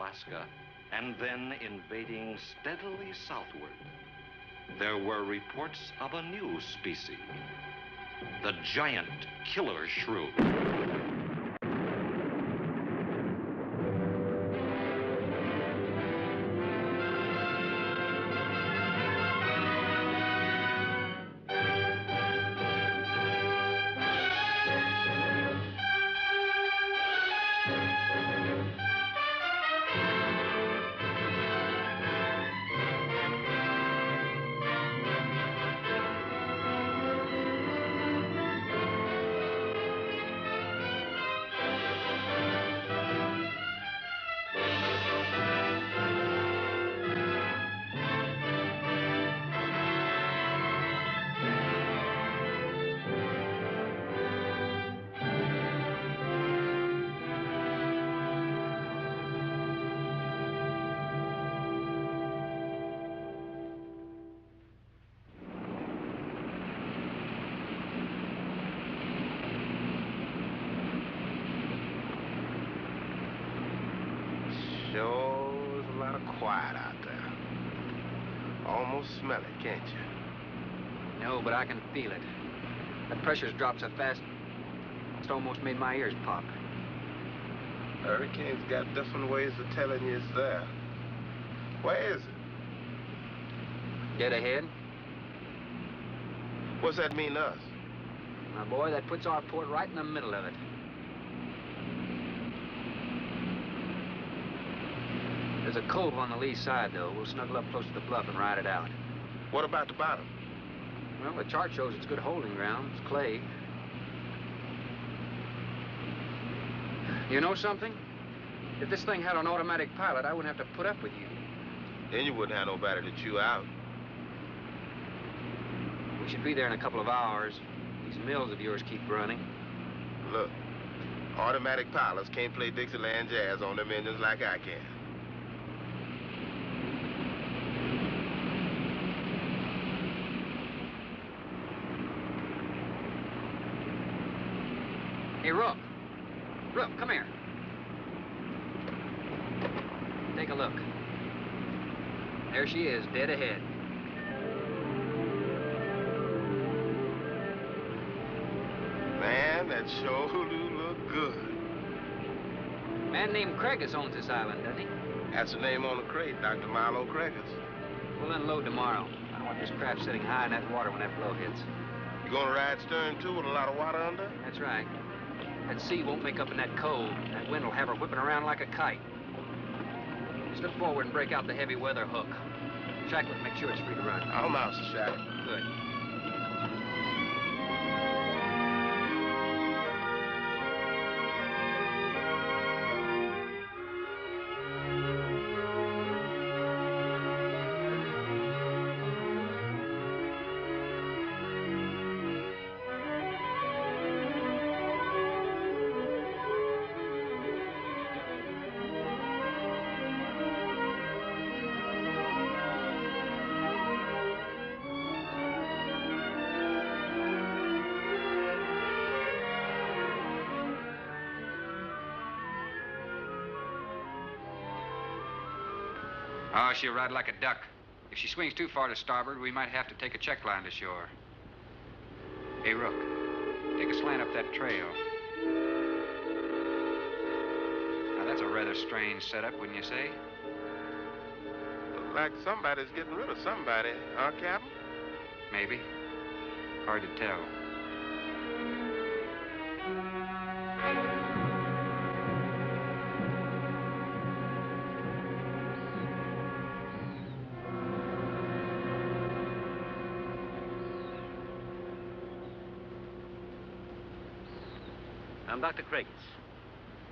Alaska and then invading steadily southward, there were reports of a new species, the giant killer shrew. Sure is a lot of quiet out there. Almost smell it, can't you? No, but I can feel it. That pressure's dropped so fast, it's almost made my ears pop. Hurricane's got different ways of telling you it's there. Where is it? Dead ahead. What's that mean to us? My boy, that puts our port right in the middle of it. There's a cove on the lee side, though. We'll snuggle up close to the bluff and ride it out. What about the bottom? Well, the chart shows it's good holding ground. It's clay. You know something? If this thing had an automatic pilot, I wouldn't have to put up with you. Then you wouldn't have nobody to chew out. We should be there in a couple of hours. These mills of yours keep running. Look, automatic pilots can't play Dixieland jazz on them engines like I can. Hey, Rook. Rook, come here. Take a look. There she is, dead ahead. Man, that sure do look good. A man named Craigus owns this island, doesn't he? That's the name on the crate, Dr. Milo Craigus. We'll unload tomorrow. I don't want this craft sitting high in that water when that blow hits. You gonna ride stern, too, with a lot of water under? That's right. That sea won't make up in that cove. That wind will have her whipping around like a kite. Slip forward and break out the heavy weather hook. Shacklet, make sure it's free to run. I'm out, Shacklet. Good. Oh, she'll ride like a duck. If she swings too far to starboard, we might have to take a check line to shore. Hey, Rook, take a slant up that trail. Now, that's a rather strange setup, wouldn't you say? Look like somebody's getting rid of somebody, huh, Captain? Maybe. Hard to tell. I'm Dr. Craigus.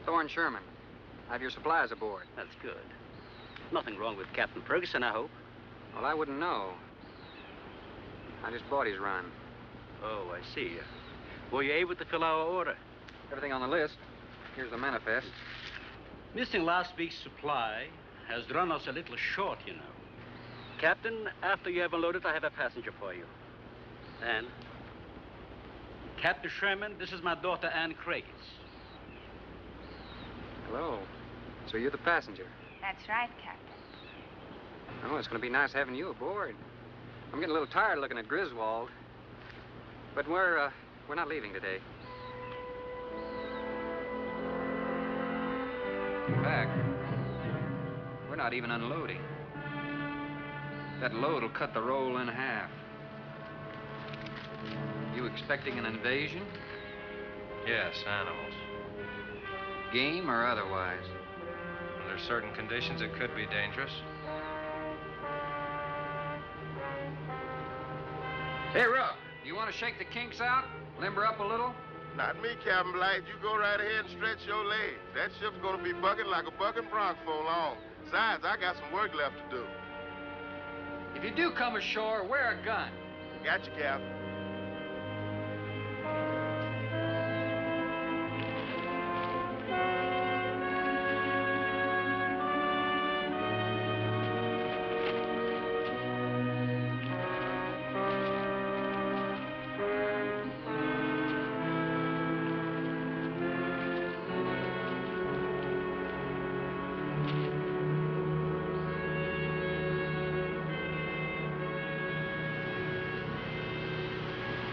Thorne Sherman. I have your supplies aboard. That's good. Nothing wrong with Captain Ferguson, I hope. Well, I wouldn't know. I just bought his run. Oh, I see. Were you able to fill our order? Everything on the list. Here's the manifest. Missing last week's supply has run us a little short, you know. Captain, after you have unloaded, I have a passenger for you. Anne? Captain Sherman, this is my daughter, Anne Craigus. Hello. So you're the passenger. That's right, Captain. Oh, it's going to be nice having you aboard. I'm getting a little tired looking at Griswold. But we're not leaving today. In fact, we're not even unloading. That load will cut the roll in half. You expecting an invasion? Yes, animals. Game or otherwise? Under certain conditions, it could be dangerous. Hey, Rook, you want to shake the kinks out? Limber up a little? Not me, Captain Blight. You go right ahead and stretch your legs. That ship's gonna be bucking like a bucking bronc for long. Besides, I got some work left to do. If you do come ashore, wear a gun. Got you, Captain.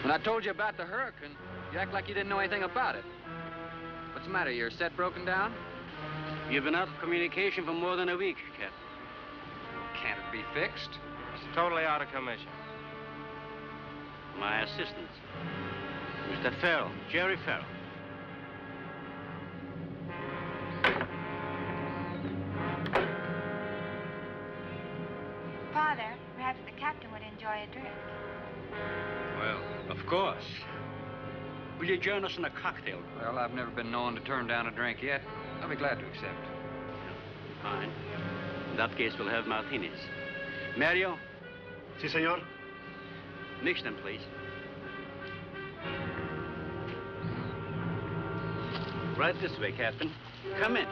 When I told you about the hurricane, you act like you didn't know anything about it. What's the matter? Your set broken down? You've been out of communication for more than a week, Captain. Can't it be fixed? It's totally out of commission. My assistant, Mr. Farrell, Jerry Farrell. Father, perhaps the captain would enjoy a drink. Well, of course. Will you join us in a cocktail? Well, I've never been known to turn down a drink yet. I'll be glad to accept. Fine. In that case, we'll have martinis. Mario, Si, senor. mix them, please. Right this way, Captain. Come in.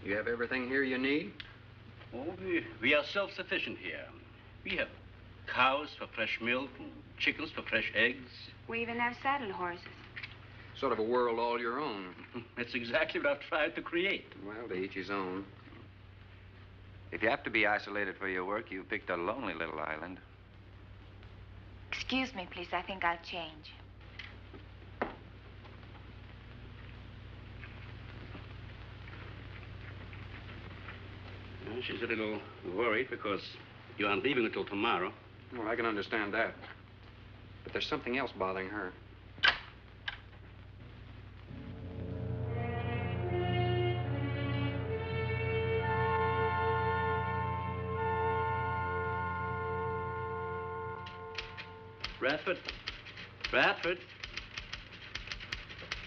You have everything here you need? Oh, we are self-sufficient here. We have cows for fresh milk and chickens for fresh eggs. We even have saddle horses. Sort of a world all your own. That's exactly what I've tried to create. Well, to each his own. If you have to be isolated for your work, you picked a lonely little island. Excuse me, please. I think I'll change. Well, she's a little worried because you aren't leaving until tomorrow. Well, I can understand that. But there's something else bothering her. Radford? Radford?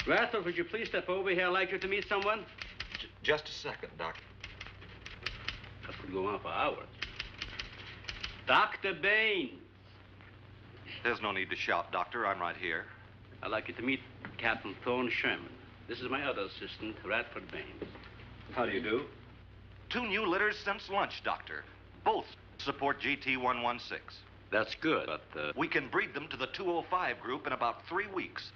Radford, would you please step over here? I'd like you to meet someone. Just a second, Doctor. That could go on for hours. Dr. Baines. There's no need to shout, Doctor. I'm right here. I'd like you to meet Captain Thorne Sherman. This is my other assistant, Radford Baines. How do you do? 2 new litters since lunch, Doctor. Both support GT116. That's good, but, We can breed them to the 205 group in about 3 weeks.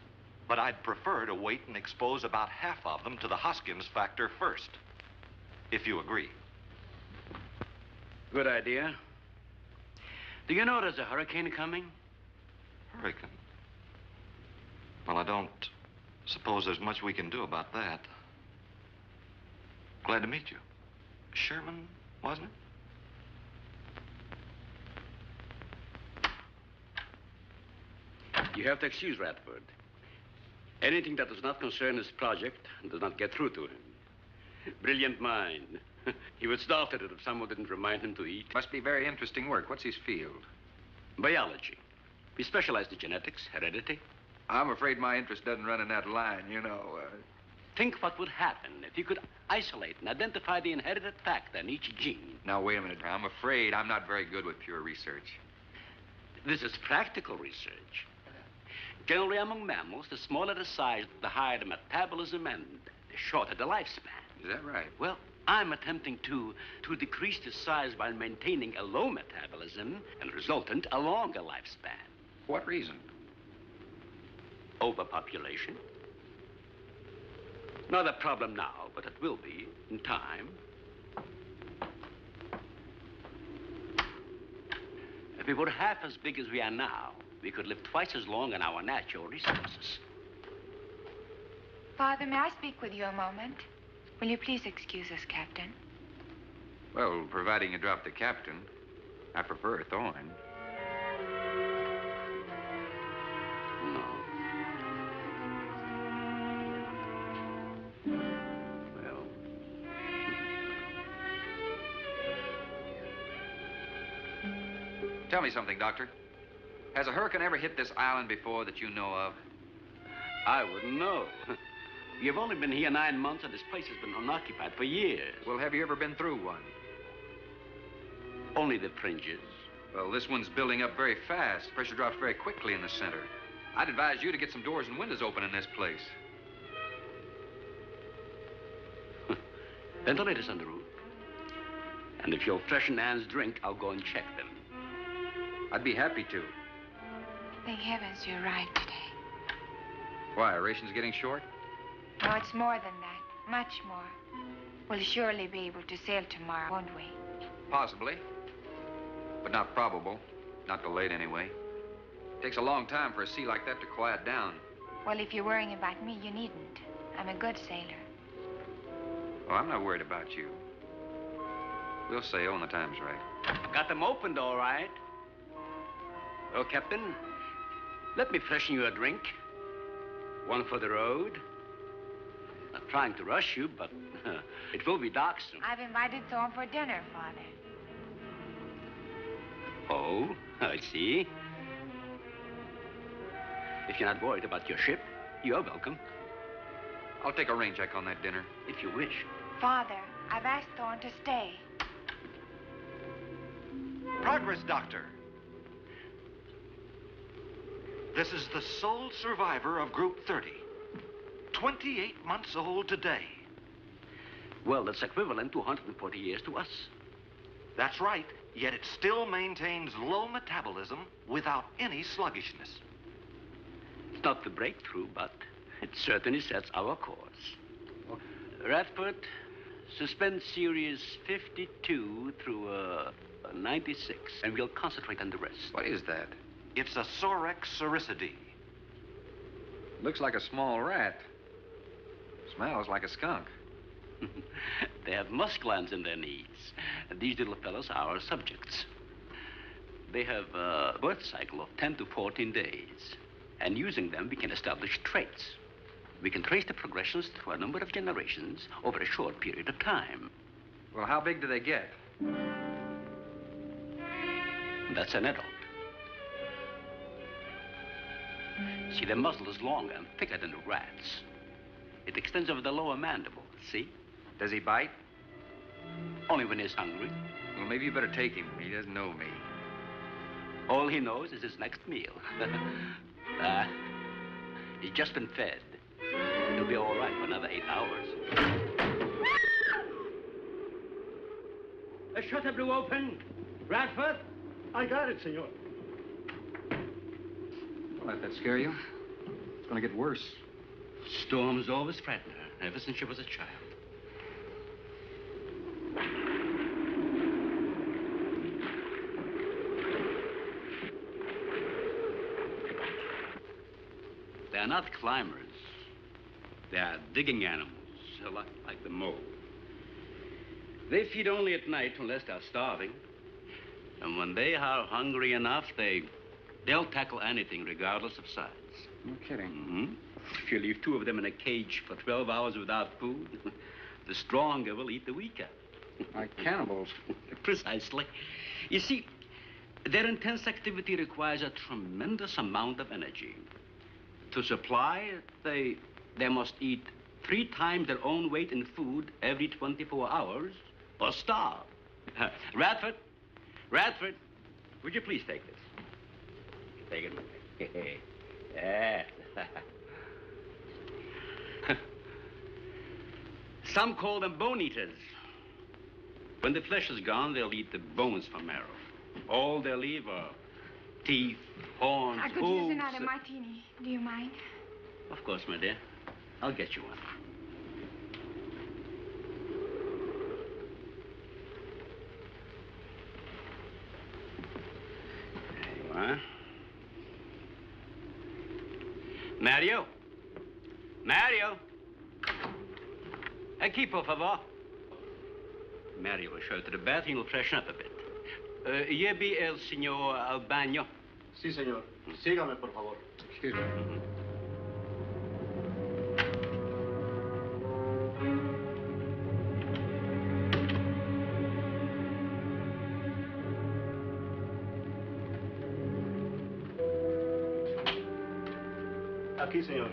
But I'd prefer to wait and expose about half of them to the Hoskins factor first. If you agree. Good idea. Do you know there's a hurricane coming? Hurricane? Well, I don't suppose there's much we can do about that. Glad to meet you. Sherman, wasn't it? You have to excuse Radford. Anything that does not concern his project does not get through to him. Brilliant mind. He would start at it if someone didn't remind him to eat. Must be very interesting work. What's his field? Biology. We specialize in genetics, heredity. I'm afraid my interest doesn't run in that line, you know. Think what would happen if you could isolate and identify the inherited factor in each gene. Now, wait a minute. I'm afraid I'm not very good with pure research. This is practical research. Generally, among mammals, the smaller the size, the higher the metabolism and the shorter the lifespan. Is that right? Well, I'm attempting to decrease the size by maintaining a low metabolism and resultant a longer lifespan. For what reason? Overpopulation. Not a problem now, but it will be in time. If we were half as big as we are now, we could live twice as long on our natural resources. Father, may I speak with you a moment? Will you please excuse us, Captain? Well, providing you drop the captain, I prefer Thorne. No. Well. Tell me something, Doctor. Has a hurricane ever hit this island before that you know of? I wouldn't know. You've only been here 9 months, and this place has been unoccupied for years. Well, have you ever been through one? Only the fringes. Well, this one's building up very fast. Pressure drops very quickly in the center. I'd advise you to get some doors and windows open in this place. Ventilators on the roof. And if you'll freshen Anne's drink, I'll go and check them. I'd be happy to. Thank heavens you arrived today. Why, are rations getting short? No, it's more than that. Much more. We'll surely be able to sail tomorrow, won't we? Possibly. But not probable. Not till late, anyway. It takes a long time for a sea like that to quiet down. Well, if you're worrying about me, you needn't. I'm a good sailor. Well, I'm not worried about you. We'll sail when the time's right. Got them opened, all right. Well, Captain, let me freshen you a drink. One for the road. Not trying to rush you, but it will be dark soon. I've invited Thorne for dinner, Father. Oh, I see. If you're not worried about your ship, you're welcome. I'll take a rain check on that dinner. If you wish. Father, I've asked Thorne to stay. Progress, Doctor. This is the sole survivor of Group 30. 28 months old today. Well, that's equivalent to 140 years to us. That's right, yet it still maintains low metabolism without any sluggishness. It's not the breakthrough, but it certainly sets our course. Radford, suspend series 52 through 96, and we'll concentrate on the rest. What is that? It's a Sorex cericidae. Looks like a small rat. Smells like a skunk. They have musk glands in their knees. These little fellows are our subjects. They have a birth cycle of 10 to 14 days. And using them, we can establish traits. We can trace the progressions through a number of generations over a short period of time. Well, how big do they get? That's an adult. See, their muzzle is longer and thicker than the rat's. It extends over the lower mandible, see? Does he bite? Only when he's hungry. Well, maybe you better take him. He doesn't know me. All he knows is his next meal. He's just been fed. He'll be all right for another 8 hours. A shutter blew open. Radford? I got it, senor. Don't let that scare you. It's going to get worse. Storms always frighten her, ever since she was a child. They are not climbers. They are digging animals, a lot like the mole. They feed only at night unless they're starving. And when they are hungry enough, they'll tackle anything regardless of size. No kidding. Mm-hmm. If you leave 2 of them in a cage for 12 hours without food, the stronger will eat the weaker. Like cannibals. Precisely. You see, their intense activity requires a tremendous amount of energy. To supply, they must eat 3 times their own weight in food every 24 hours or starve. Radford, would you please take this? Take it. Yeah. Some call them bone eaters. When the flesh is gone, they'll eat the bones for marrow. All they'll leave are teeth, horns, I could hooves. use another martini. Do you mind? Of course, my dear. I'll get you one. There you are. Mario? Mario? Aquí, por favor. Mario will show you to the bath and he'll freshen up a bit. Yebi el señor al baño. Sí, señor. Sígame, por favor. Excuse me. Aquí, señor.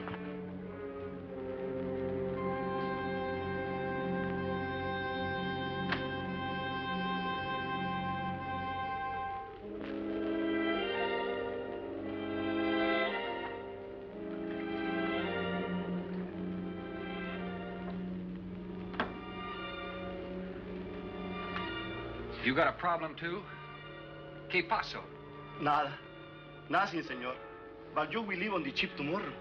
You got a problem, too? ¿Qué pasó? Nada. Nothing, señor. But you will leave on the ship tomorrow.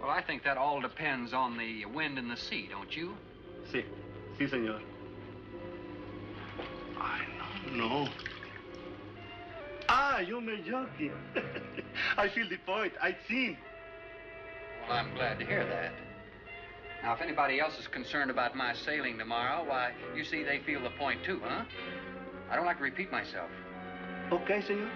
Well, I think that all depends on the wind and the sea, don't you? Sí. Sí, señor. I don't know. Ah, you're joking. I feel the point. I think. Well, I'm glad to hear that. Now, if anybody else is concerned about my sailing tomorrow, why, you see they feel the point, too, huh? I don't like to repeat myself. Okay, señor.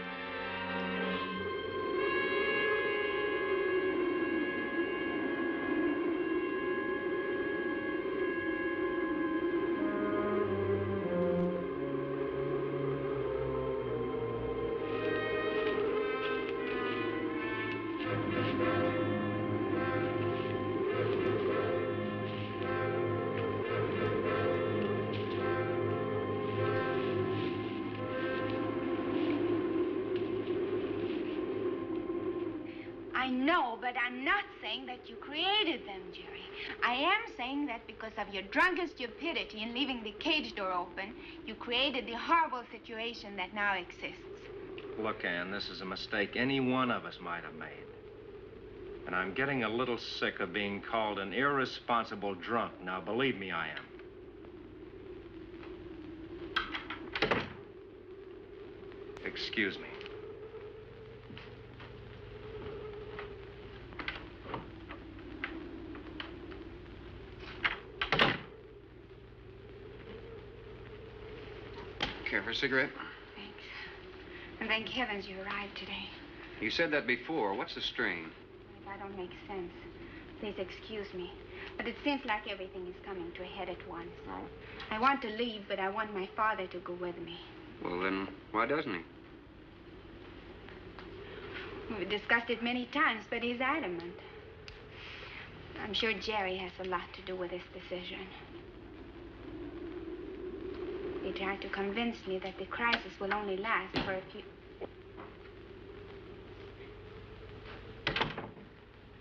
I know, but I'm not saying that you created them, Jerry. I am saying that because of your drunken stupidity in leaving the cage door open, you created the horrible situation that now exists. Look, Ann, this is a mistake any one of us might have made. And I'm getting a little sick of being called an irresponsible drunk. Now, believe me, I am. Excuse me. Care for a cigarette? Thanks. And thank heavens you arrived today. You said that before. What's the strain? That don't make sense. Please excuse me. But it seems like everything is coming to a head at once. I want to leave, but I want my father to go with me. Well, then, why doesn't he? We've discussed it many times, but he's adamant. I'm sure Jerry has a lot to do with this decision. He tried to convince me that the crisis will only last for a few...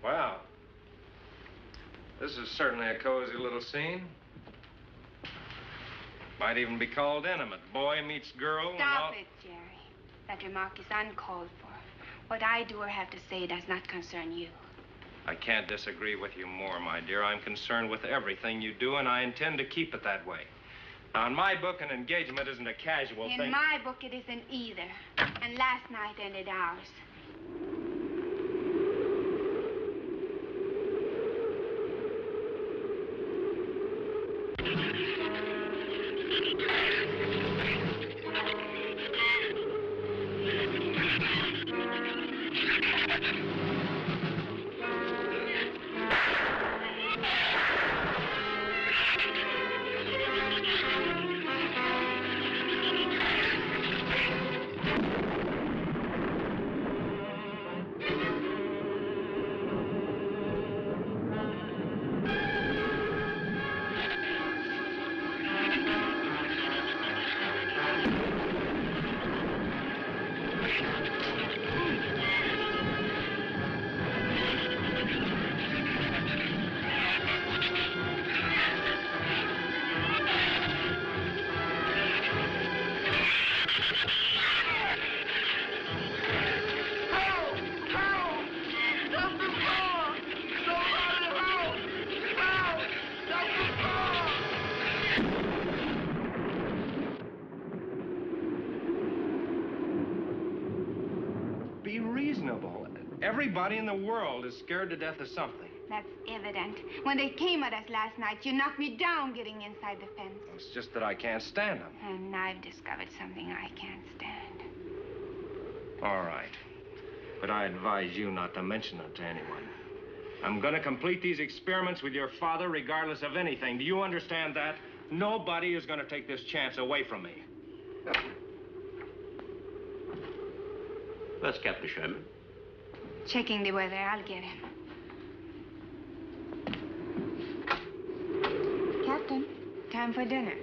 Wow. This is certainly a cozy little scene. Might even be called intimate. Boy meets girl. Stop it, Jerry. That remark is uncalled for. What I do or have to say does not concern you. I can't disagree with you more, my dear. I'm concerned with everything you do, and I intend to keep it that way. Now, in my book, an engagement isn't a casual thing. In my book, it isn't either. And last night ended ours. Everybody in the world is scared to death of something. That's evident. When they came at us last night, you knocked me down getting inside the fence. It's just that I can't stand them. And I've discovered something I can't stand. All right. But I advise you not to mention it to anyone. I'm going to complete these experiments with your father regardless of anything. Do you understand that? Nobody is going to take this chance away from me. Where's Captain Sherman? Checking the weather. I'll get him. Captain, time for dinner.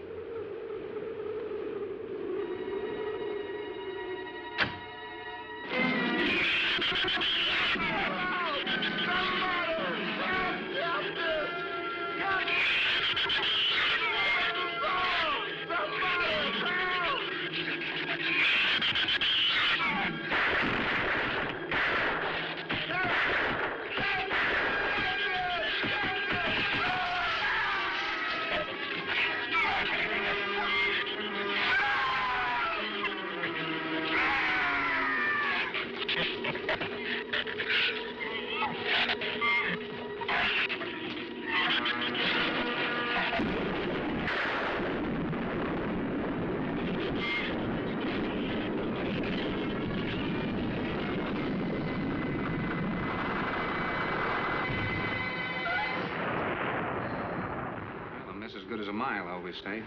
Stay.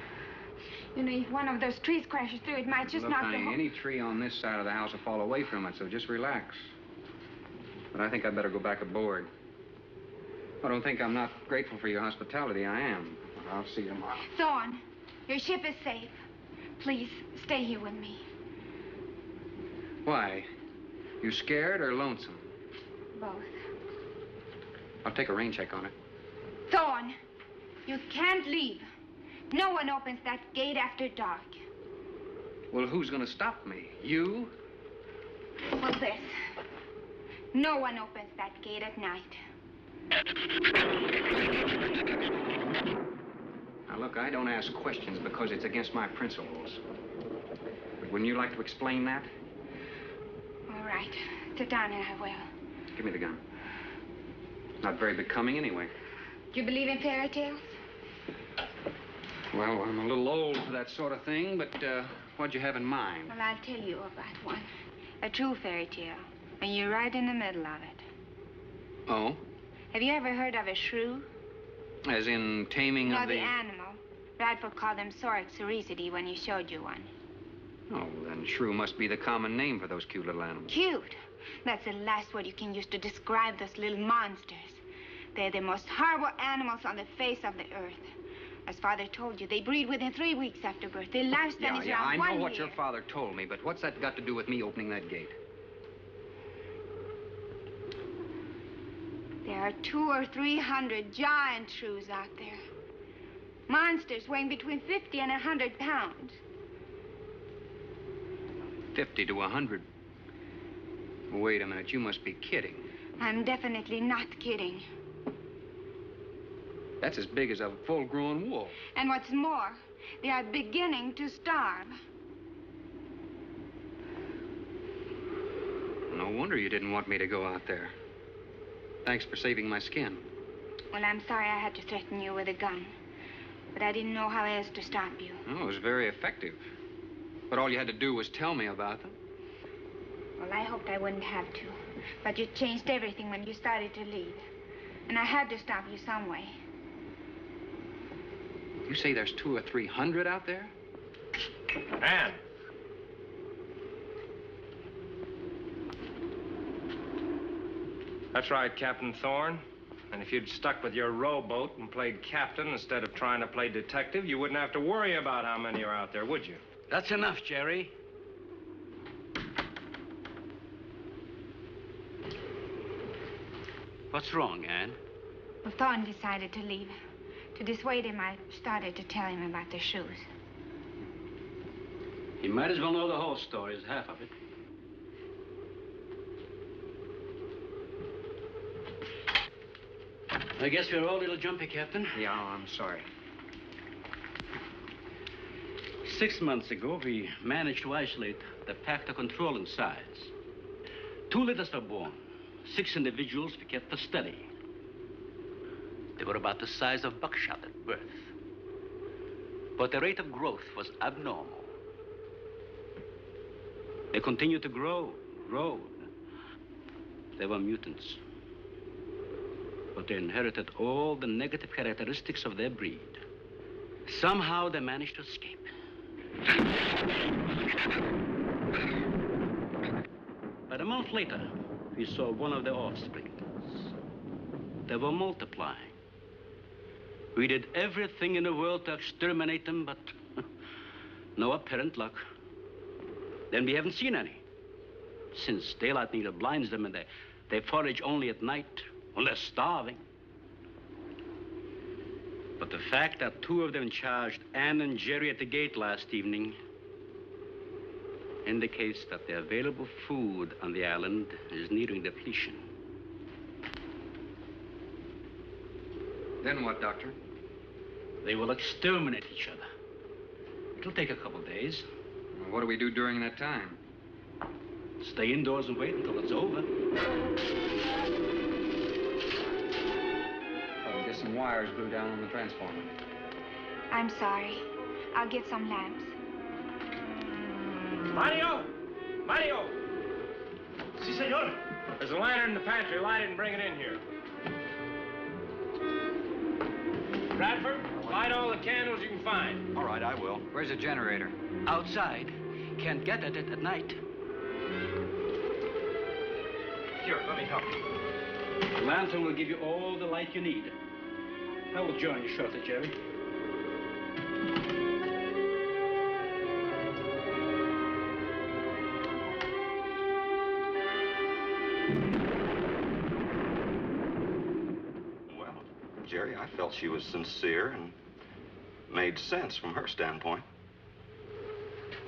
You know, if one of those trees crashes through, it might just Look, knock the honey, whole... any tree on this side of the house will fall away from it, so just relax. But I think I'd better go back aboard. I don't think I'm not grateful for your hospitality. I am. I'll see you tomorrow. Thorne, your ship is safe. Please, stay here with me. Why? You scared or lonesome? Both. I'll take a rain check on it. Thorne, you can't leave. No one opens that gate after dark. Well, who's going to stop me? You? Well, this. No one opens that gate at night. Now, look, I don't ask questions because it's against my principles. But wouldn't you like to explain that? All right. Sit down and I will. Give me the gun. Not very becoming anyway. Do you believe in fairy tales? Well, I'm a little old for that sort of thing, but what'd you have in mind? Well, I'll tell you about one. A true fairy tale. And you're right in the middle of it. Oh? Have you ever heard of a shrew? As in taming No, of the animal. Radford called them Sorixoricity when he showed you one. Oh, then shrew must be the common name for those cute little animals. Cute. That's the last word you can use to describe those little monsters. They're the most horrible animals on the face of the earth. As Father told you, they breed within 3 weeks after birth. Their lifespan is around 1 I know what year. your father told me, but what's that got to do with me opening that gate? There are 200 or 300 giant shrews out there. Monsters weighing between 50 and 100 pounds. 50 to 100. Wait a minute, you must be kidding. I'm definitely not kidding. That's as big as a full-grown wolf. And what's more, they are beginning to starve. No wonder you didn't want me to go out there. Thanks for saving my skin. Well, I'm sorry I had to threaten you with a gun. But I didn't know how else to stop you. Oh, it was very effective. But all you had to do was tell me about them. Well, I hoped I wouldn't have to. But you changed everything when you started to leave. And I had to stop you some way. You say there's 200 or 300 out there? Ann! That's right, Captain Thorne. And if you'd stuck with your rowboat and played captain instead of trying to play detective, you wouldn't have to worry about how many are out there, would you? That's enough, Jerry. What's wrong, Ann? Well, Thorne decided to leave. To dissuade him, I started to tell him about the shoes. You might as well know the whole story as half of it. I guess we're all a little jumpy, Captain. Yeah, I'm sorry. 6 months ago, we managed to isolate the pack to control in size. 2 litters were born. 6 individuals we kept for study. They were about the size of buckshot at birth. But the rate of growth was abnormal. They continued to grow. They were mutants. But they inherited all the negative characteristics of their breed. Somehow they managed to escape. But a month later, we saw one of their offspring. They were multiplying. We did everything in the world to exterminate them, but no apparent luck. Then we haven't seen any. Since daylight neither blinds them and they forage only at night, when they're starving. But the fact that 2 of them charged Ann and Jerry at the gate last evening indicates that the available food on the island is nearing depletion. Then what, Doctor? They will exterminate each other. It'll take a couple days. Well, what do we do during that time? Stay indoors and wait until it's over. I'll get some wires glued down on the transformer. I'm sorry. I'll get some lamps. Mario! Mario! Si, senor. There's a lantern in the pantry. Light it and bring it in here. Bradford, light all the candles you can find. All right, I will. Where's the generator? Outside. Can't get at it at night. Here, let me help you. The lantern will give you all the light you need. I will join you shortly, Jerry. Well, Jerry, I felt she was sincere and made sense from her standpoint.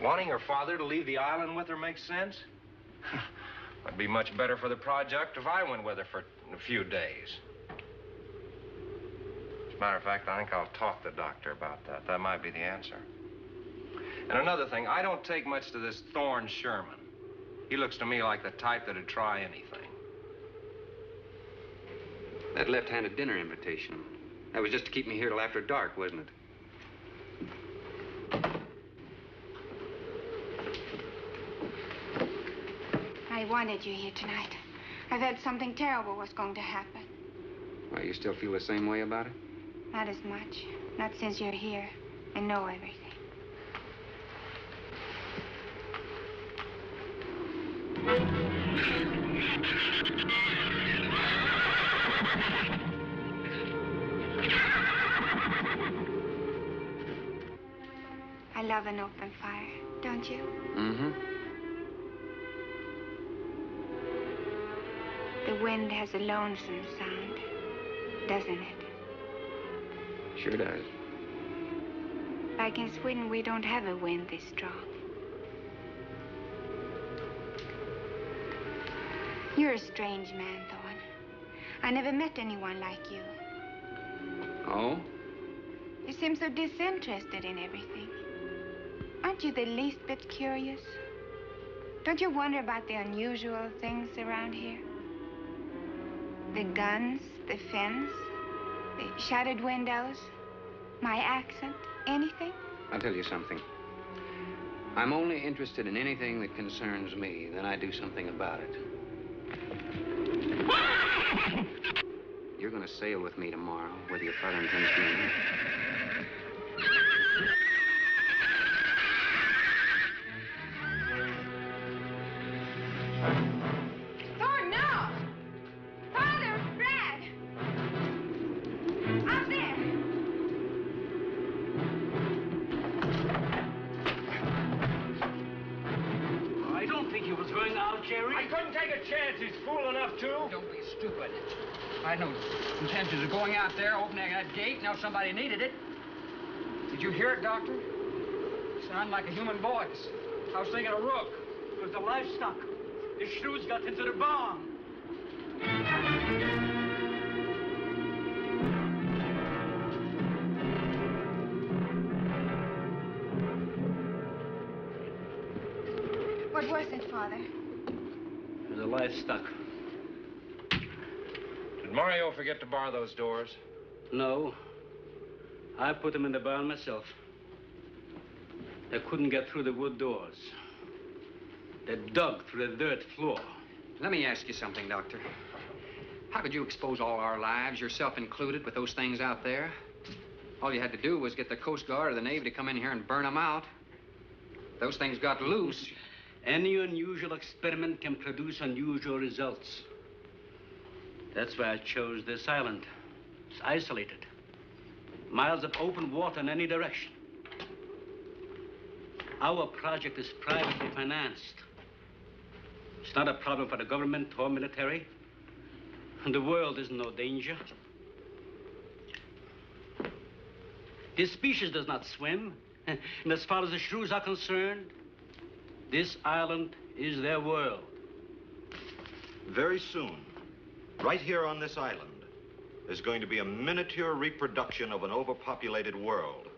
Wanting her father to leave the island with her makes sense? It'd be much better for the project if I went with her for a few days. As a matter of fact, I think I'll talk to the doctor about that. That might be the answer. And another thing, I don't take much to this Thorne Sherman. He looks to me like the type that'd try anything. That left-handed dinner invitation. That was just to keep me here till after dark, wasn't it? I wanted you here tonight. I've heard something terrible was going to happen. Why, you still feel the same way about it? Not as much. Not since you're here and know everything. I love an open fire, don't you? Mm-hmm. The wind has a lonesome sound, doesn't it? Sure does. Like in Sweden, we don't have a wind this strong. You're a strange man, Thorne. I never met anyone like you. Oh? You seem so disinterested in everything. Aren't you the least bit curious? Don't you wonder about the unusual things around here? The guns, the fence, the shattered windows, my accent, anything? I'll tell you something. I'm only interested in anything that concerns me. Then I do something about it. You're going to sail with me tomorrow, whether your father intends to or not. Thorne, no! Father, Brad! Out there! I don't think he was going out, Jerry. I couldn't take a chance. He's fool enough to. Don't be stupid. I had no intentions of going out there, opening that gate. Now somebody needed it. Did you hear it, Doctor? Sounded like a human voice. I was thinking of Rook. It was the livestock. The shrews got into the barn. What was it, Father? It was the livestock. Mario forget to bar those doors? No. I put them in the barn myself. They couldn't get through the wood doors. They dug through the dirt floor. Let me ask you something, Doctor. How could you expose all our lives, yourself included, with those things out there? All you had to do was get the Coast Guard or the Navy to come in here and burn them out. If those things got loose. Any unusual experiment can produce unusual results. That's why I chose this island. It's isolated. Miles of open water in any direction. Our project is privately financed. It's not a problem for the government or military. And the world is in no danger. This species does not swim. And as far as the shrews are concerned, this island is their world. Very soon, right here on this island, there's going to be a miniature reproduction of an overpopulated world.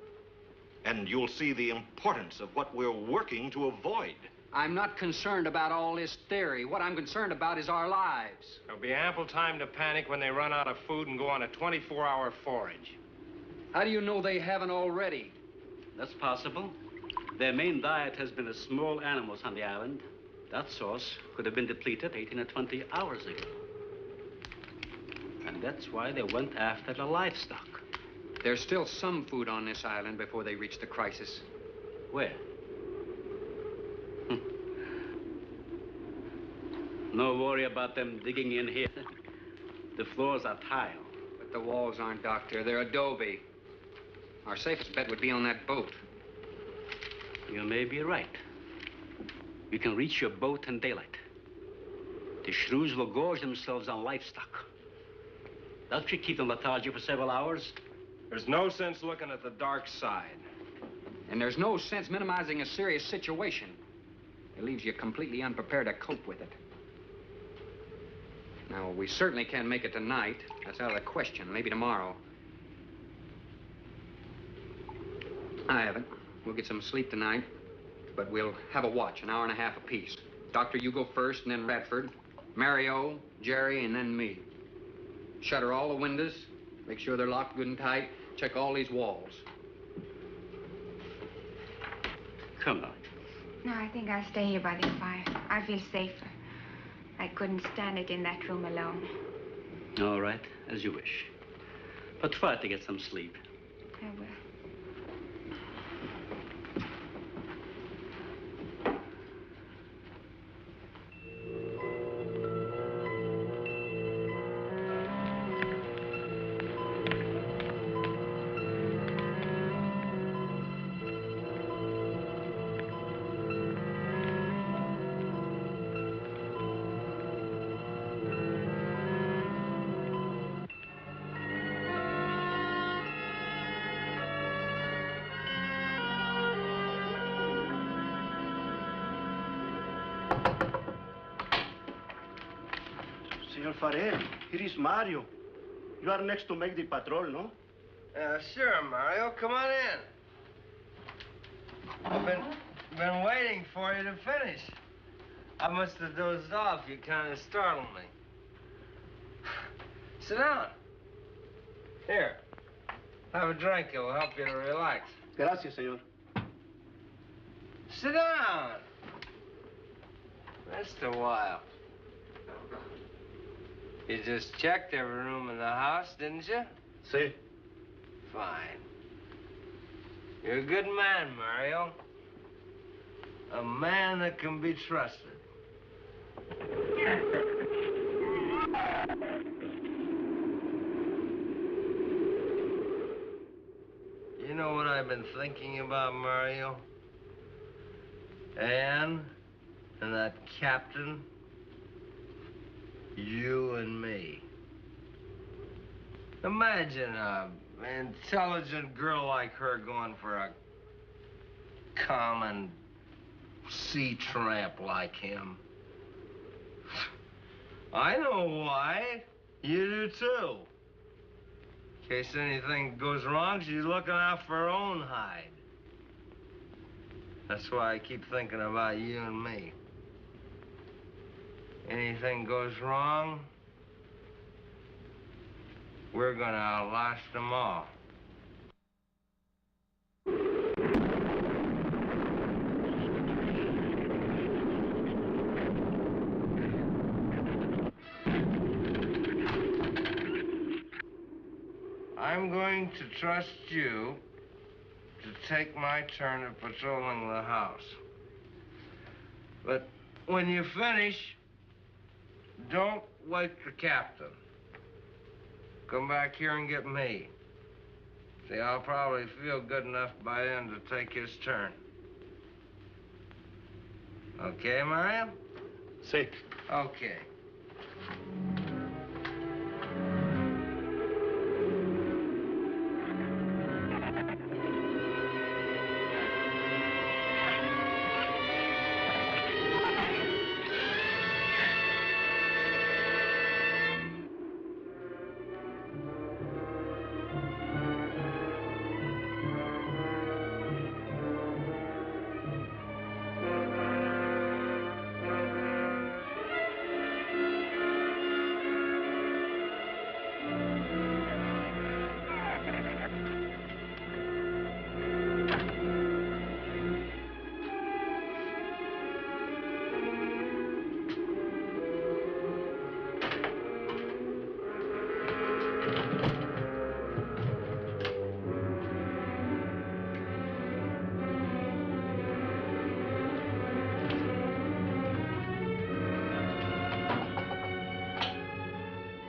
And you'll see the importance of what we're working to avoid. I'm not concerned about all this theory. What I'm concerned about is our lives. There'll be ample time to panic when they run out of food and go on a 24-hour forage. How do you know they haven't already? That's possible. Their main diet has been the small animals on the island. That source could have been depleted 18 or 20 hours ago. And that's why they went after the livestock. There's still some food on this island before they reach the crisis. Where? No worry about them digging in here. The floors are tile. But the walls aren't, Doctor. They're adobe. Our safest bet would be on that boat. You may be right. You can reach your boat in daylight. The shrews will gorge themselves on livestock. That should keep them lethargic for several hours. There's no sense looking at the dark side. And there's no sense minimizing a serious situation. It leaves you completely unprepared to cope with it. Now, we certainly can't make it tonight. That's out of the question. Maybe tomorrow. I haven't. We'll get some sleep tonight, but we'll have a watch, an hour and a half apiece. Doctor, you go first, and then Radford, Mario, Jerry, and then me. Shutter all the windows, make sure they're locked good and tight, check all these walls. Come on. No, I think I'll stay here by the fire. I feel safer. I couldn't stand it in that room alone. All right, as you wish. But try to get some sleep. I will. Senor Farrell, here is Mario. You are next to make the patrol, no? Sure, Mario. Come on in. I've been waiting for you to finish. I must have dozed off. You kind of startled me. Sit down. Here. Have a drink. It will help you to relax. Gracias, senor. Sit down. Just a while. You just checked every room in the house, didn't you? Sí. Fine. You're a good man, Mario. A man that can be trusted. You know what I've been thinking about, Mario? Anne and that captain. You and me. Imagine an intelligent girl like her going for a common sea tramp like him. I know why. You do too. In case anything goes wrong, she's looking out for her own hide. That's why I keep thinking about you and me. Anything goes wrong, we're gonna outlast them all. I'm going to trust you to take my turn at patrolling the house. But when you finish, don't wake the captain. Come back here and get me. See, I'll probably feel good enough by then to take his turn. Okay, Mario? Sí. Okay.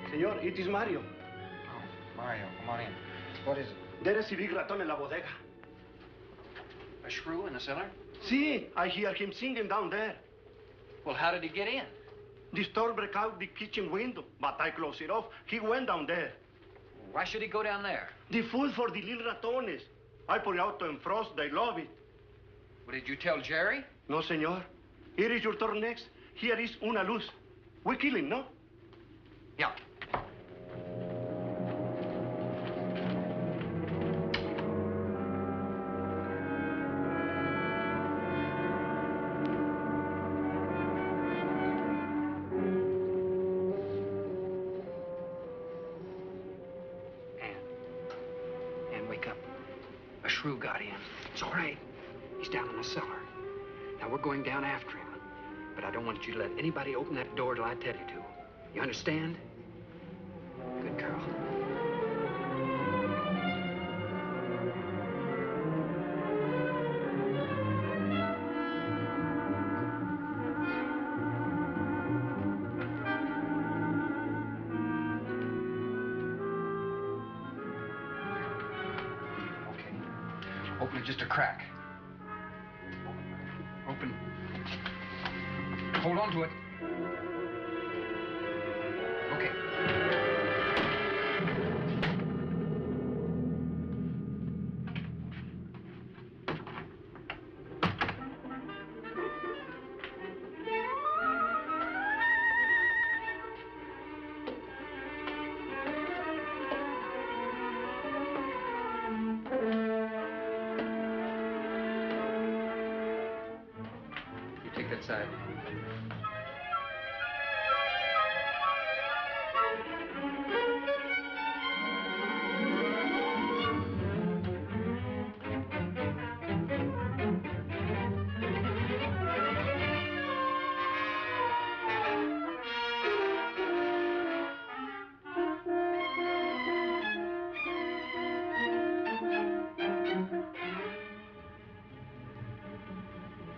Señor, it is Mario. Oh, Mario, come on in. What is it? There is a big raton in la bodega. A shrew in the cellar? See, I hear him singing down there. Well, how did he get in? The store break out the kitchen window, but I closed it off. He went down there. Why should he go down there? The food for the little ratones. I put it out to frost. They love it. Well, did you tell Jerry? No, senor. Here is your turn next. Here is una luz. We kill him, no? Yeah. Ann, wake up. A shrew got in. It's all right. He's down in the cellar. Now, we're going down after him. But I don't want you to let anybody open that door till I tell you to. You understand? Good girl. Okay. Open it just a crack. Open. Hold on to it. Okay. You take that side.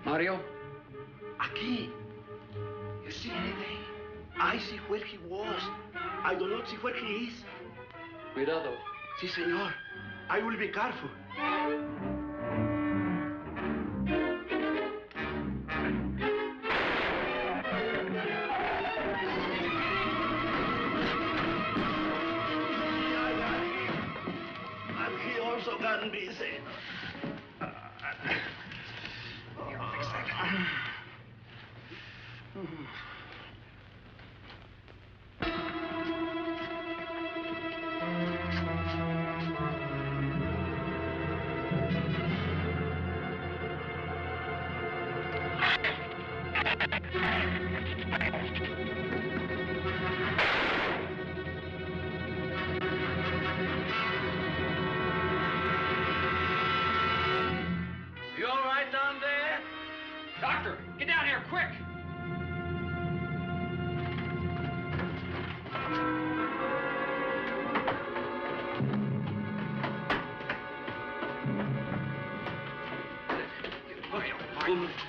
Mario? Aquí. You see anything? I see where he was. I do not see where he is. Cuidado. Si, senor. I will be careful. And he also got busy. Here, I'll fix that.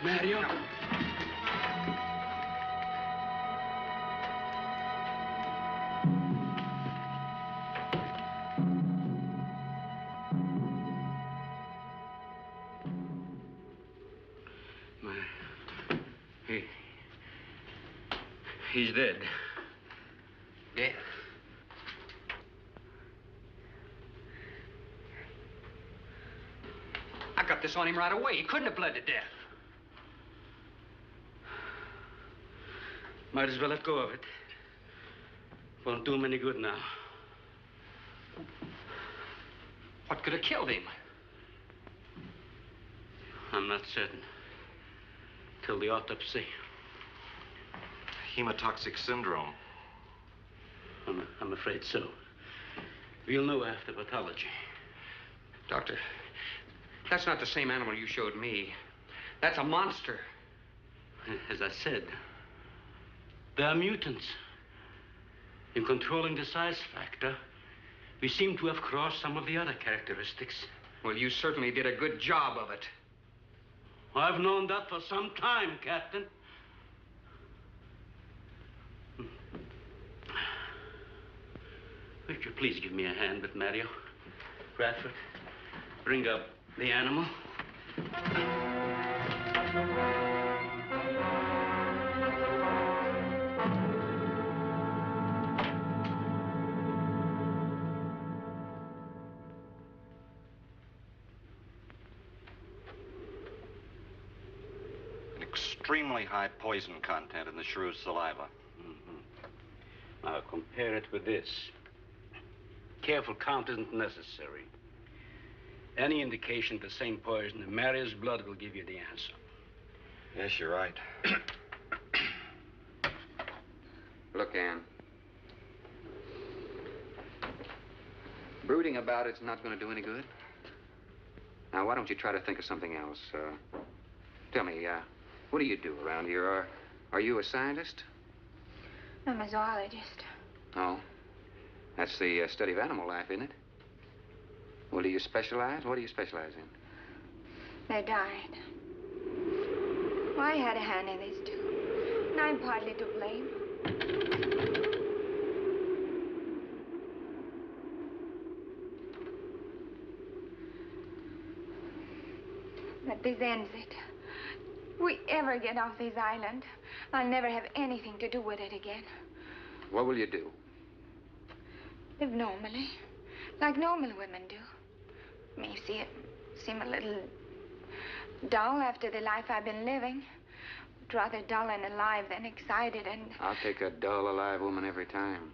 Mario. He's dead. Dead? I got this on him right away. He couldn't have bled to death. Might as well let go of it. Won't do him any good now. What could have killed him? I'm not certain. Till the autopsy. Hemotoxic syndrome. I'm afraid so. We'll know after pathology. Doctor, that's not the same animal you showed me. That's a monster. As I said, they are mutants. In controlling the size factor, we seem to have crossed some of the other characteristics. Well, you certainly did a good job of it. I've known that for some time, Captain. Would you please give me a hand with Mario? Bradford, bring up the animal. Extremely high poison content in the shrew's saliva. Now compare it with this. Careful count isn't necessary. Any indication of the same poison in Mario's blood will give you the answer. Yes, you're right. Look, Ann. Brooding about it's not going to do any good. Now, why don't you try to think of something else? Tell me, what do you do around here? Are you a scientist? I'm a zoologist. Oh. That's the study of animal life, isn't it? Well, do you specialize? What do you specialize in? They died. Well, I had a hand in this, too. And I'm partly to blame. But this ends it. If we ever get off this island, I'll never have anything to do with it again. What will you do? Live normally, like normal women do. May seem a little dull after the life I've been living. But rather dull and alive than excited and... I'll take a dull, alive woman every time.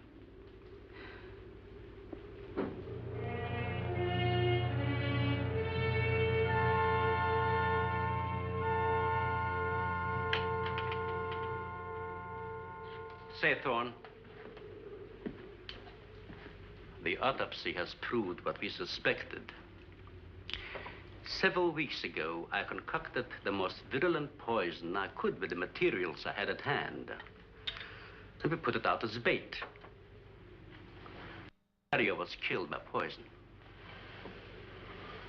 Say, Thorne, the autopsy has proved what we suspected. Several weeks ago, I concocted the most virulent poison I could with the materials I had at hand. And we put it out as bait. Mario was killed by poison.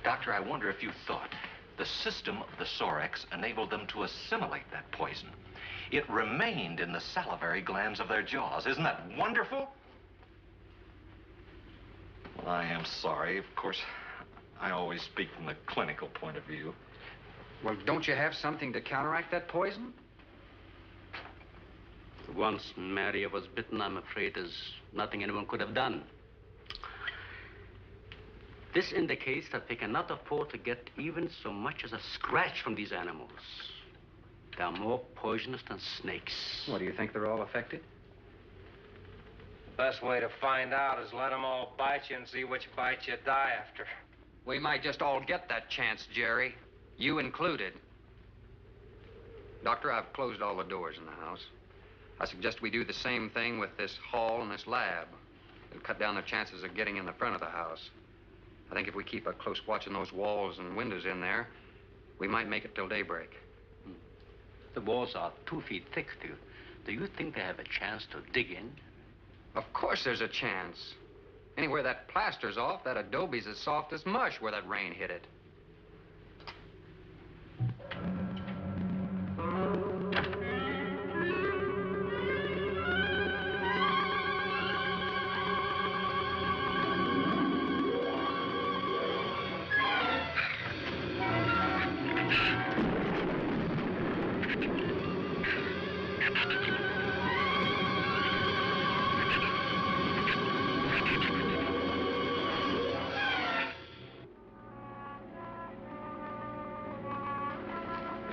Doctor, I wonder if you thought the system of the Sorex enabled them to assimilate that poison. It remained in the salivary glands of their jaws. Isn't that wonderful? Well, I am sorry. Of course, I always speak from the clinical point of view. Well, don't you have something to counteract that poison? Once Mario was bitten, I'm afraid there's nothing anyone could have done. This indicates that they cannot afford to get even so much as a scratch from these animals. They are more poisonous than snakes. What, do you think they're all affected? Best way to find out is let them all bite you and see which bite you die after. We might just all get that chance, Jerry. You included. Doctor, I've closed all the doors in the house. I suggest we do the same thing with this hall and this lab. It'll cut down the chances of getting in the front of the house. I think if we keep a close watch on those walls and windows in there, we might make it till daybreak. The walls are 2 feet thick. Do you think they have a chance to dig in? Of course there's a chance. Anywhere that plaster's off, that adobe's as soft as mush where that rain hit it.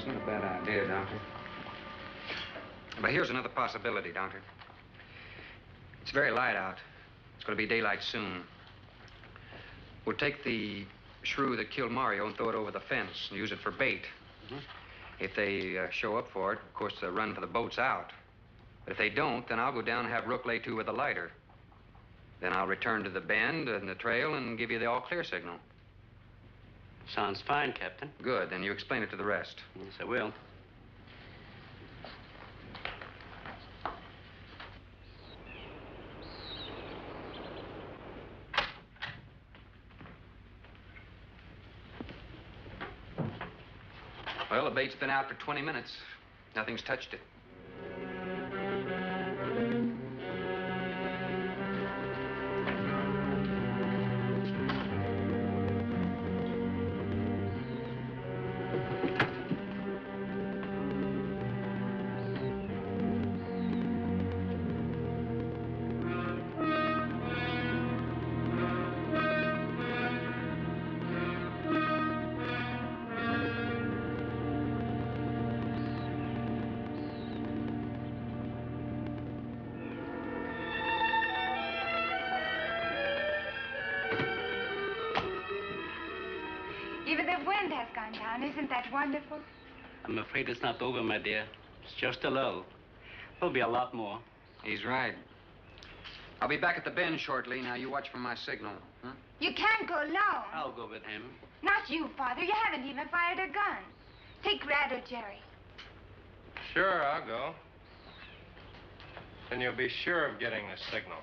It's not a bad idea, Doctor. But here's another possibility, Doctor. It's very light out. It's going to be daylight soon. We'll take the shrew that killed Mario and throw it over the fence and use it for bait. If they show up for it, of course, they'll run for the boats out. But if they don't, then I'll go down and have Rook lay to with a lighter. Then I'll return to the bend and the trail and give you the all-clear signal. Sounds fine, Captain. Good. Then you explain it to the rest. Yes, I will. Well, the bait's been out for 20 minutes. Nothing's touched it. Even the wind has gone down. Isn't that wonderful? I'm afraid it's not over, my dear. It's just a lull. There'll be a lot more. He's right. I'll be back at the bend shortly. Now, you watch for my signal. Huh? You can't go alone. I'll go with him. Not you, Father. You haven't even fired a gun. Take Red or Jerry. Sure, I'll go. Then you'll be sure of getting the signal.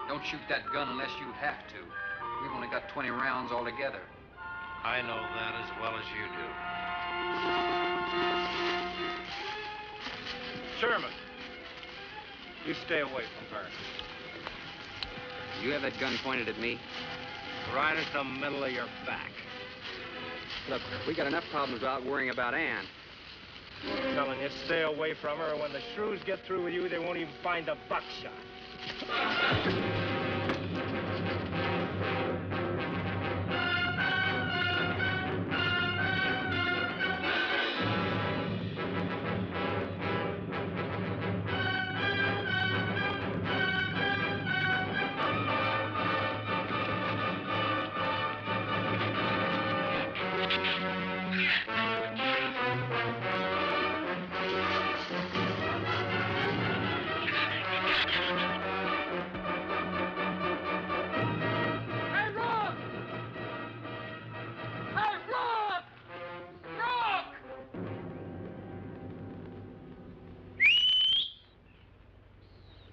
Don't shoot that gun unless you have to. We've only got 20 rounds altogether. I know that as well as you do. Sherman, you stay away from her. You have that gun pointed at me? Right at the middle of your back. Look, we got enough problems without worrying about Ann. I'm telling you, stay away from her, or when the shrews get through with you, they won't even find a buckshot.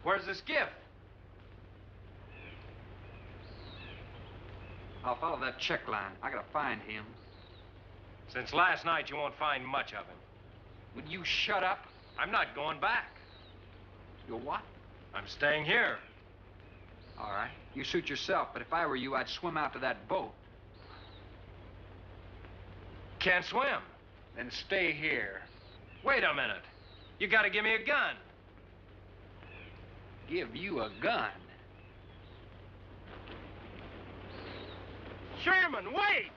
Where's the skiff? I'll follow that check line. I gotta find him. Since last night, you won't find much of him. Would you shut up? I'm not going back. You're what? I'm staying here. All right. You suit yourself, but if I were you, I'd swim out to that boat. Can't swim. Then stay here. Wait a minute. You gotta give me a gun. Give you a gun? Sherman, wait!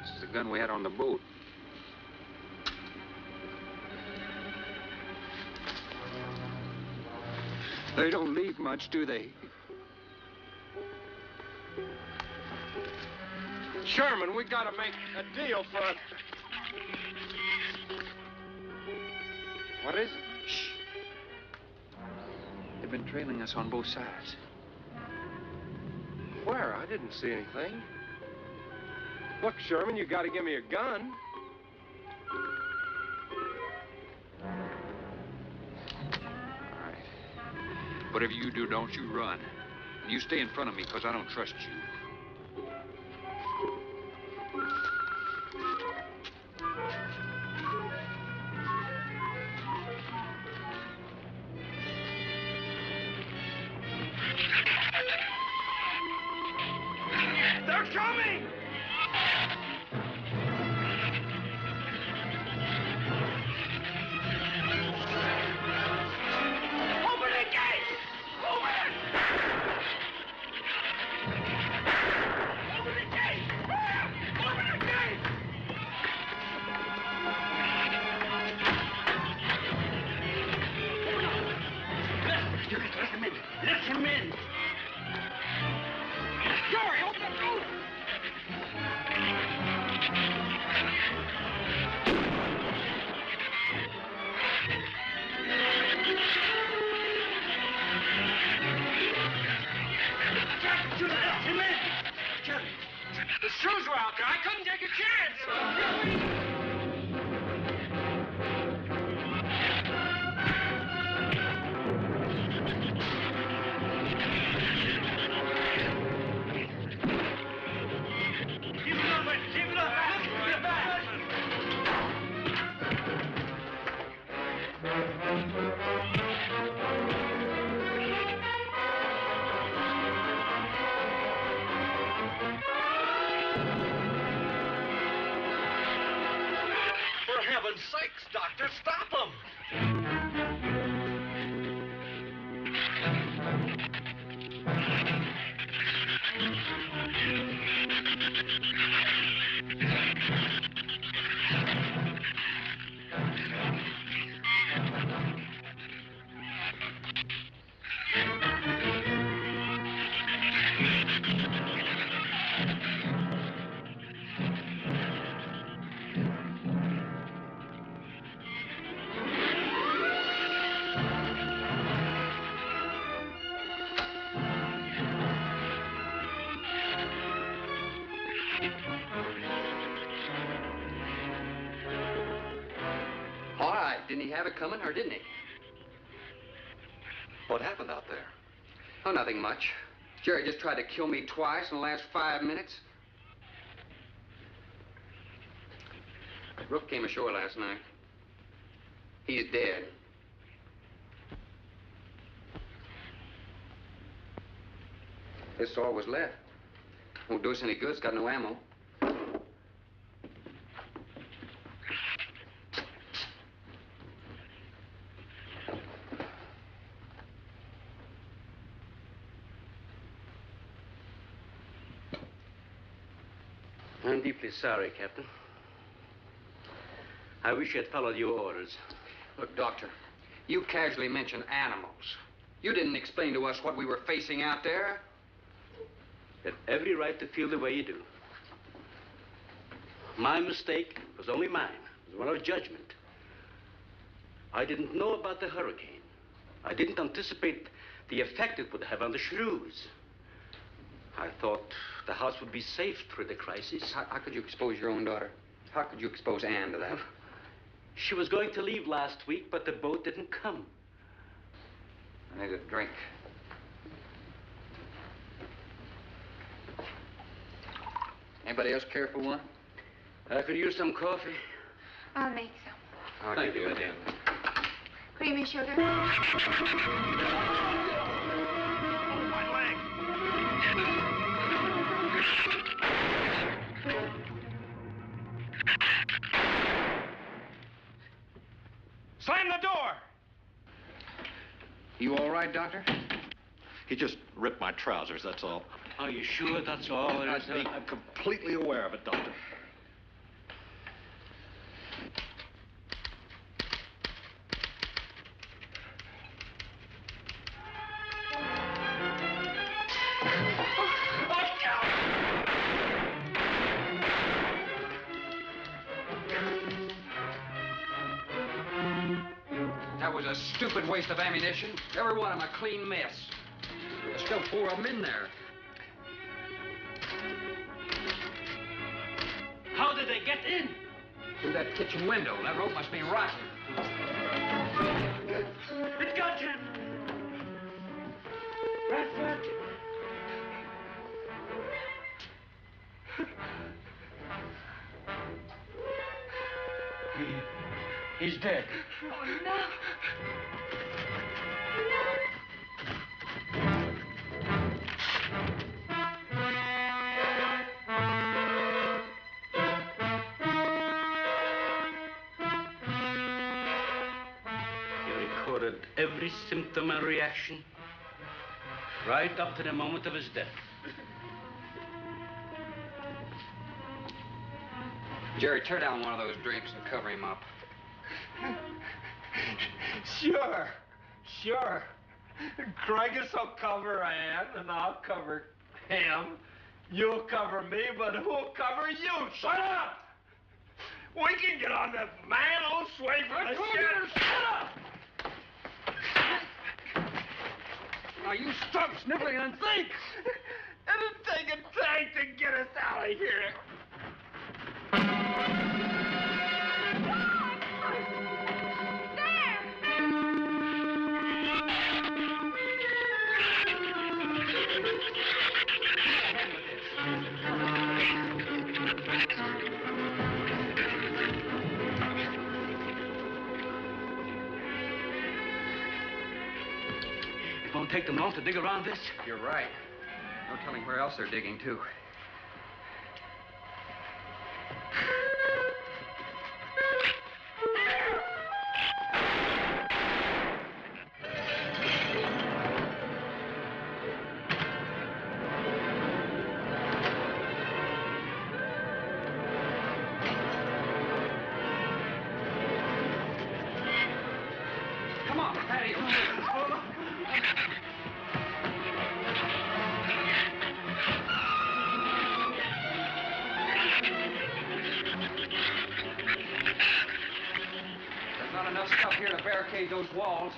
This is the gun we had on the boat. They don't leave much, do they? Sherman, we gotta make a deal for it. What is it? Shh. They've been trailing us on both sides. Where? I didn't see anything. Look, Sherman, you gotta give me a gun. All right. Whatever you do, don't you run. And you stay in front of me, because I don't trust you. They're coming! Open the gate! Open! Open the gate! Open the gate! You can let him in. Let him in. Hurry, open the door! You let him in! Jerry, the shrews were out there. I couldn't take a chance. Keep it up, man. Keep it up. Get back. For heaven's sakes, Doctor, stop them! All right. Didn't he have it coming, or didn't he? What happened out there? Oh, nothing much. Jerry just tried to kill me twice in the last 5 minutes. Rook came ashore last night. He's dead. This all was left. Won't do us any good. It's got no ammo. I'm deeply sorry, Captain. I wish you had followed your orders. Look, Doctor, you casually mentioned animals. You didn't explain to us what we were facing out there. You had every right to feel the way you do. My mistake was only mine. It was one of judgment. I didn't know about the hurricane. I didn't anticipate the effect it would have on the shrews. I thought the house would be safe through the crisis. How could you expose your own daughter? How could you expose Anne to that? She was going to leave last week, but the boat didn't come. I need a drink. Anybody else care for one? I could use some coffee. I'll make some. Thank you, madam. Creamy sugar? My leg. Slam the door! You all right, Doctor? He just ripped my trousers, that's all. Are you sure that's all there is? I'm completely aware of it, Doctor. a stupid waste of ammunition. Every one of them a clean mess. There's still 4 of them in there. How did they get in? Through that kitchen window. That rope must be rotten. It got him. Bradford. He's dead. Oh, no. You recorded every symptom and reaction, right up to the moment of his death. Jerry, tear down one of those drapes and cover him up. Sure. Craigus will cover Ann, and I'll cover him. You'll cover me, but who'll cover you? Shut up! We can get on that man-old sway from the shed. Shut up! Now, you stop sniveling and think! It'll take a tank to get us out of here. It won't take them long to dig around this. You're right. No telling where else they're digging, too. Come on, patio. There's not enough stuff here to barricade those walls.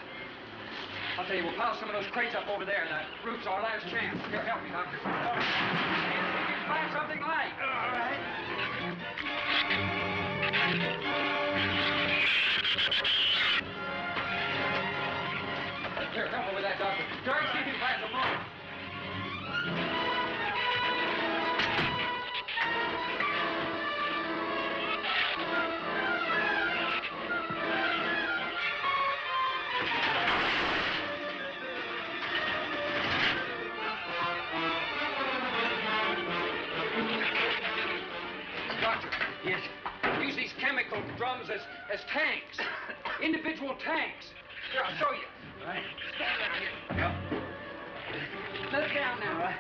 I'll tell you, we'll pile some of those crates up over there. That roof's our last chance. Here, help me, Doctor. All right. See if you can find something light. All right. Here, help me with that, Doctor. Jerry, see if you can find some rope. Doctor. Yes. Use these chemical drums as tanks. Individual tanks. Here, I'll show you. All right. Stand down here. Yep. Let it down now. All right.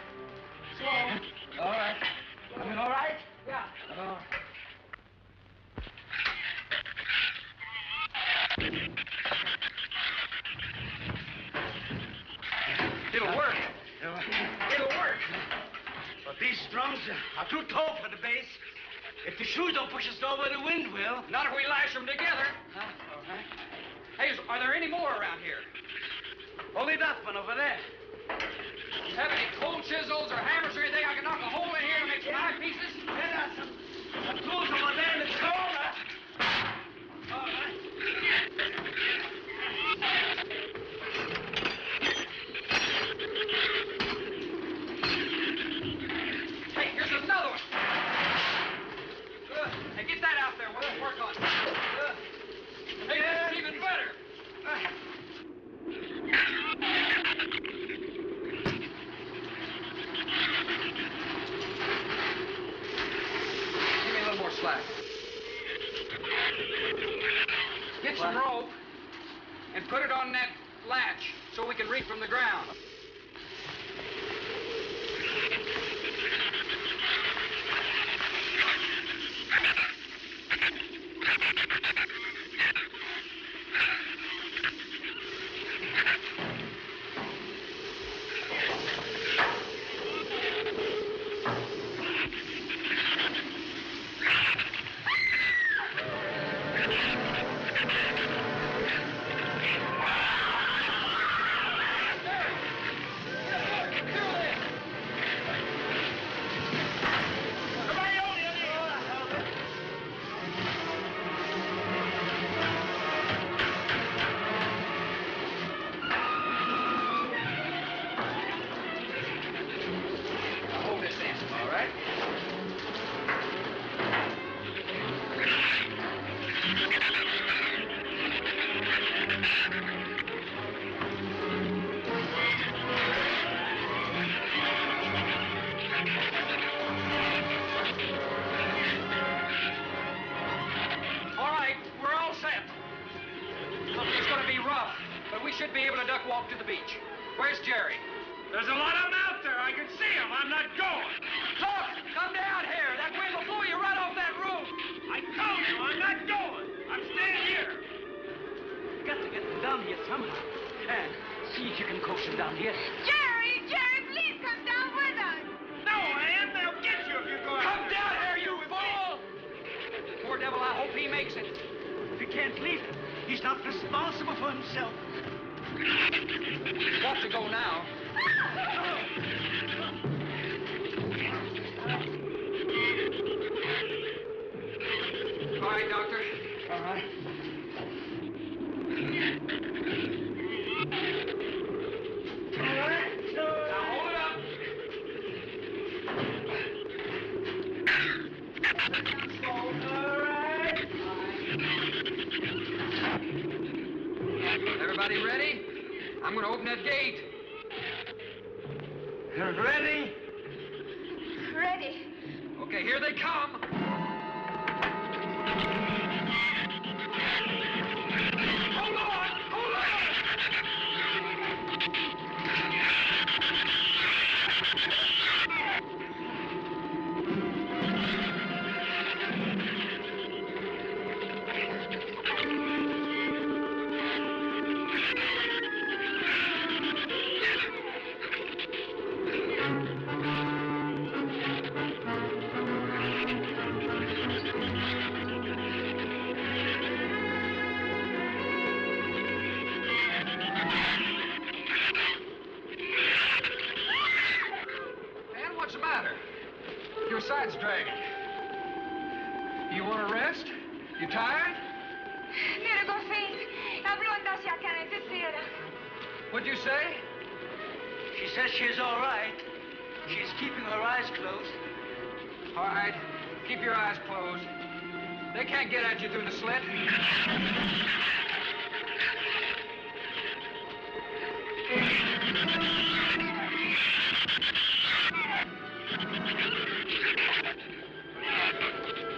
Slow. All right. I mean, all right? Yeah. Oh. It'll work. It'll work. But these drums are too tall for the base. If the shoes don't push us over, the wind will. Not if we lash them together. Huh? All right. Hey, are there any more around here? Only that one over there. Have any cold chisels or hammers or anything I can knock a hole in here to make some eye pieces? There are some tools over there in the corner. All right. Hey, here's another one. Hey, get that out there. We'll work on it. Hey, this is even better. Give me a little more slack. Get some rope and put it on that latch so we can reach from the ground. duck walk to the beach. Where's Jerry? There's a lot of them out there. I can see them. I'm not going. Look! Come down here! That wind will blow you right off that roof! I told you I'm not going. I'm staying here. Got to get them down here somehow. And see if you can coax them down here. Jerry, please come down with us. No, Ann, they'll get you if you go out Come there. down here, you fool! Poor devil, I hope he makes it. We can't leave him. He's not responsible for himself. Got to go now. All right, Doctor. All right. Now hold it up. Everybody ready? I'm going to open that gate. Ready? Ready. Okay, here they come. Hold on! Hold on! Man, what's the matter? Your side's dragging. You want to rest? You tired? Mira, Goffin, la blonda se acana desespera. What'd you say? She says she's all right. She's keeping her eyes closed. All right, keep your eyes closed. They can't get at you through the slit.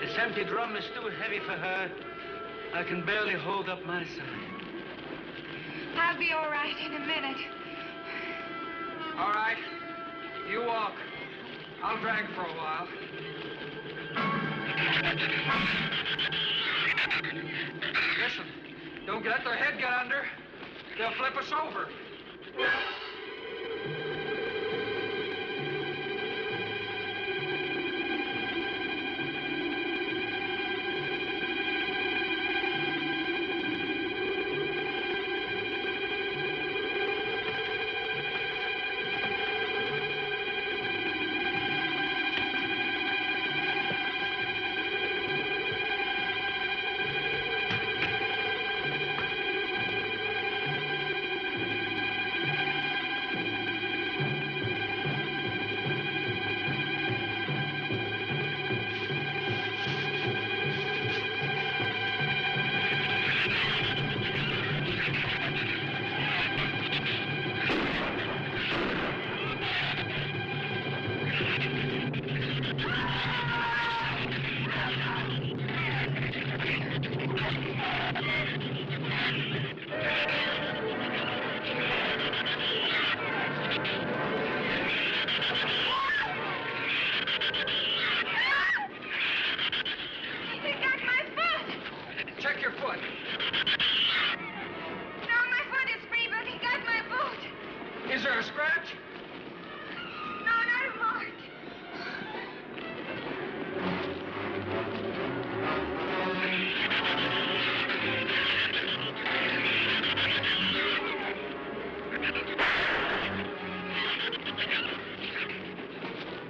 This empty drum is too heavy for her. I can barely hold up my side. I'll be all right in a minute. All right, you walk. I'll drag for a while. Listen, don't let their head get under. They'll flip us over. He got my foot. Check your foot. No, my foot is free, but he got my boot. Is there a scratch? No, not a mark.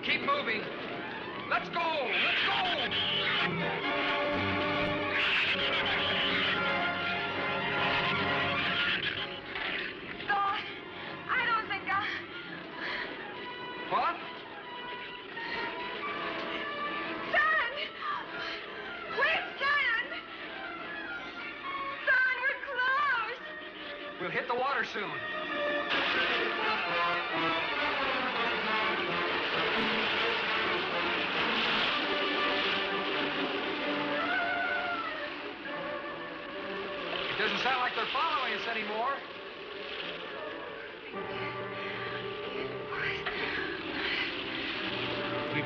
Keep moving. Let's go! Let's go! God, I don't think What? Son! Wait, son! Son, we're close! We'll hit the water soon. It doesn't sound like they're following us anymore.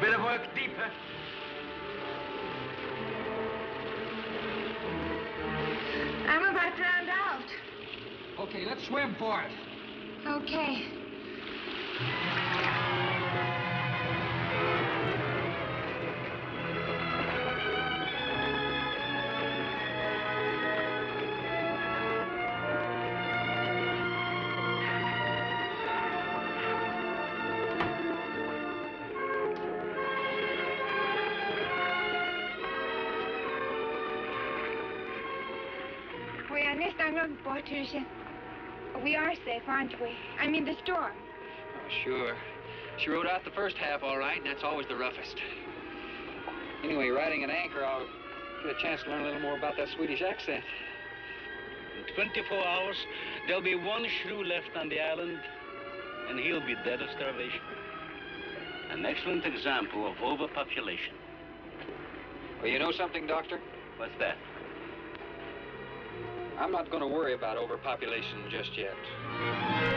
better work deeper. I'm about drowned out. Okay, let's swim for it. Okay. We are nest on Portugal. We are safe, aren't we? I mean the storm. Oh, sure. She rode out the first half all right, and that's always the roughest. Anyway, riding at anchor, I'll get a chance to learn a little more about that Swedish accent. In 24 hours, there'll be one shrew left on the island, and he'll be dead of starvation. An excellent example of overpopulation. Well, you know something, Doctor? What's that? I'm not going to worry about overpopulation just yet.